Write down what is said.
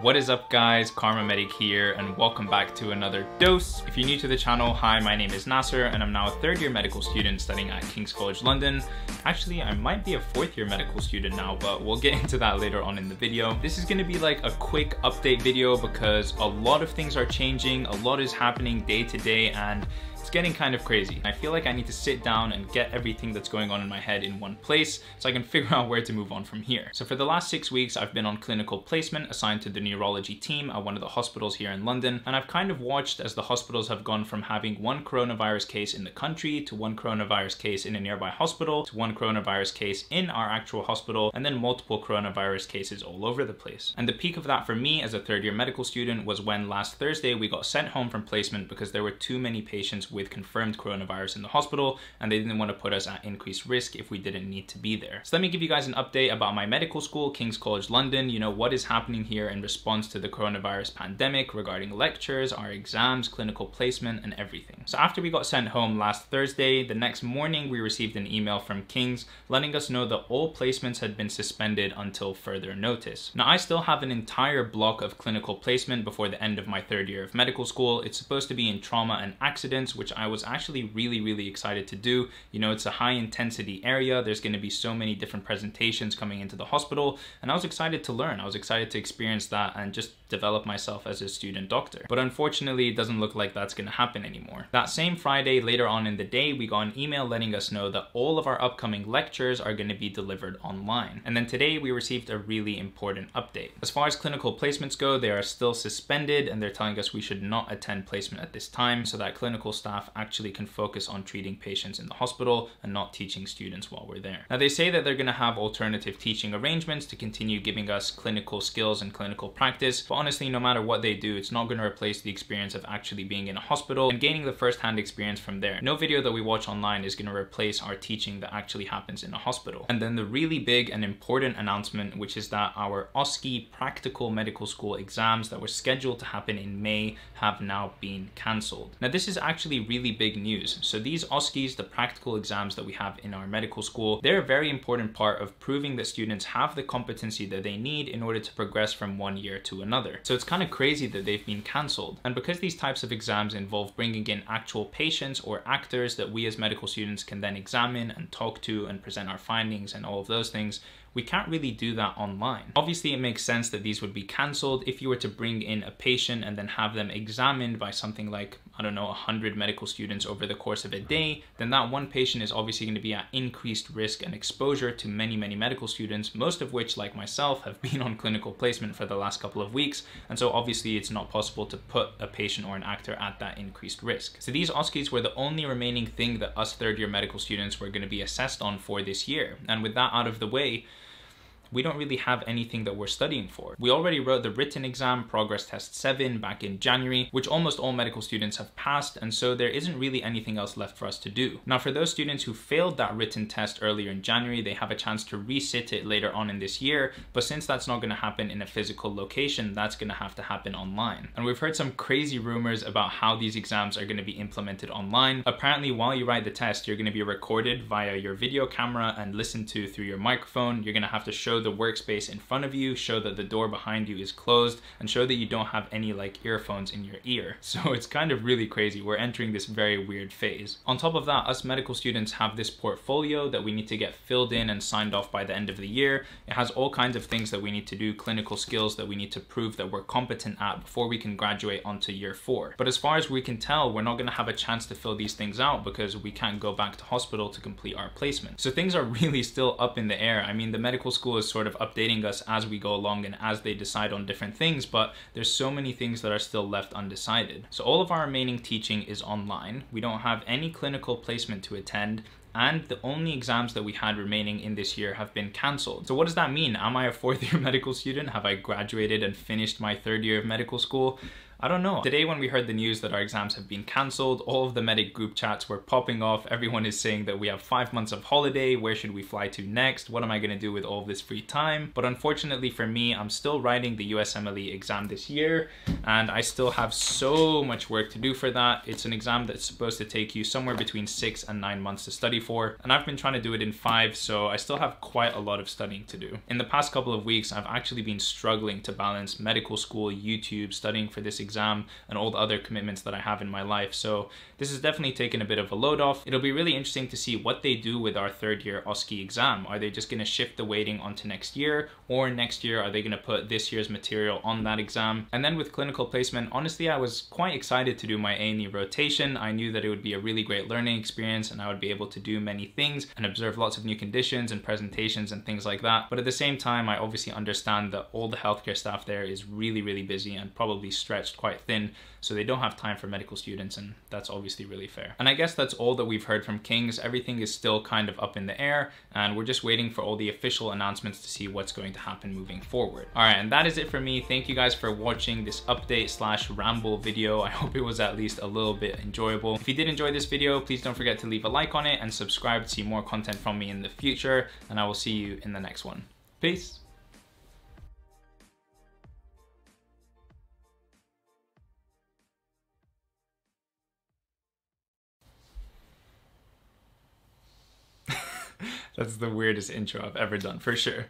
What is up guys, Karma Medic here and welcome back to another dose. If you're new to the channel, hi, my name is Nasser and I'm now a third year medical student studying at King's College London. Actually, I might be a fourth year medical student now, but we'll get into that later on in the video. This is gonna be like a quick update video because a lot of things are changing, a lot is happening day to day, and it's getting kind of crazy. I feel like I need to sit down and get everything that's going on in my head in one place so I can figure out where to move on from here. So for the last 6 weeks, I've been on clinical placement assigned to the neurology team at one of the hospitals here in London. And I've kind of watched as the hospitals have gone from having one coronavirus case in the country to one coronavirus case in a nearby hospital to one coronavirus case in our actual hospital, and then multiple coronavirus cases all over the place. And the peak of that for me as a third year medical student was when last Thursday we got sent home from placement because there were too many patients with confirmed coronavirus in the hospital and they didn't want to put us at increased risk if we didn't need to be there. So let me give you guys an update about my medical school, King's College London. You know, what is happening here in response to the coronavirus pandemic regarding lectures, our exams, clinical placement, and everything. So after we got sent home last Thursday, the next morning we received an email from King's letting us know that all placements had been suspended until further notice. Now I still have an entire block of clinical placement before the end of my third year of medical school. It's supposed to be in trauma and accidents, which I was actually really excited to do. You know, it's a high intensity area. There's going to be so many different presentations coming into the hospital, and I was excited to learn. I was excited to experience that and just develop myself as a student doctor. But unfortunately, it doesn't look like that's going to happen anymore. That same Friday, later on in the day, we got an email letting us know that all of our upcoming lectures are going to be delivered online. And then today we received a really important update. As far as clinical placements go, they are still suspended and they're telling us we should not attend placement at this time so that clinical staff actually can focus on treating patients in the hospital and not teaching students while we're there. Now they say that they're going to have alternative teaching arrangements to continue giving us clinical skills and clinical practice, but honestly, no matter what they do, it's not going to replace the experience of actually being in a hospital and gaining the first-hand experience from there. No video that we watch online is going to replace our teaching that actually happens in a hospital. And then the really big and important announcement, which is that our OSCE practical medical school exams that were scheduled to happen in May have now been cancelled. Now this is actually really big news. So these OSCEs, the practical exams that we have in our medical school, they're a very important part of proving that students have the competency that they need in order to progress from one year to another. So it's kind of crazy that they've been cancelled. And because these types of exams involve bringing in actual patients or actors that we as medical students can then examine and talk to and present our findings and all of those things, we can't really do that online. Obviously, it makes sense that these would be cancelled if you were to bring in a patient and then have them examined by something like, I don't know, 100 medical students over the course of a day, then that one patient is obviously going to be at increased risk and exposure to many medical students, most of which, like myself, have been on clinical placement for the last couple of weeks. And so obviously it's not possible to put a patient or an actor at that increased risk. So these OSCEs were the only remaining thing that us third year medical students were going to be assessed on for this year. And with that out of the way, we don't really have anything that we're studying for. We already wrote the written exam, Progress Test 7, back in January, which almost all medical students have passed, and so there isn't really anything else left for us to do. Now, for those students who failed that written test earlier in January, they have a chance to resit it later on in this year, but since that's not going to happen in a physical location, that's going to have to happen online. And we've heard some crazy rumors about how these exams are going to be implemented online. Apparently, while you write the test, you're going to be recorded via your video camera and listened to through your microphone. You're going to have to show the workspace in front of you, show that the door behind you is closed, and show that you don't have any like earphones in your ear. So it's kind of really crazy. We're entering this very weird phase. On top of that, us medical students have this portfolio that we need to get filled in and signed off by the end of the year. It has all kinds of things that we need to do, clinical skills that we need to prove that we're competent at before we can graduate onto year 4. But as far as we can tell, we're not going to have a chance to fill these things out because we can't go back to hospital to complete our placement. So things are really still up in the air. I mean, the medical school is sort of updating us as we go along and as they decide on different things, but there's so many things that are still left undecided. So all of our remaining teaching is online. We don't have any clinical placement to attend, and the only exams that we had remaining in this year have been cancelled. So what does that mean? Am I a fourth year medical student? Have I graduated and finished my third year of medical school? I don't know. Today when we heard the news that our exams have been cancelled, all of the medic group chats were popping off. Everyone is saying that we have 5 months of holiday. Where should we fly to next? What am I gonna do with all of this free time? But unfortunately for me, I'm still writing the USMLE exam this year, and I still have so much work to do for that. It's an exam that's supposed to take you somewhere between 6 and 9 months to study for, and I've been trying to do it in 5, so I still have quite a lot of studying to do. In the past couple of weeks, I've actually been struggling to balance medical school, YouTube, studying for this exam, and all the other commitments that I have in my life. So this has definitely taken a bit of a load off. It'll be really interesting to see what they do with our third year OSCE exam. Are they just gonna shift the weighting onto next year, or next year are they gonna put this year's material on that exam? And then with clinical placement, honestly, I was quite excited to do my A&E rotation. I knew that it would be a really great learning experience and I would be able to do many things and observe lots of new conditions and presentations and things like that. But at the same time, I obviously understand that all the healthcare staff there is really, really busy and probably stretched quite thin, so they don't have time for medical students, and that's obviously really fair. And I guess that's all that we've heard from King's. Everything is still kind of up in the air, and we're just waiting for all the official announcements to see what's going to happen moving forward. All right, and that is it for me. Thank you guys for watching this update slash ramble video. I hope it was at least a little bit enjoyable. If you did enjoy this video, please don't forget to leave a like on it and subscribe to see more content from me in the future, and I will see you in the next one. Peace. That's the weirdest intro I've ever done, for sure.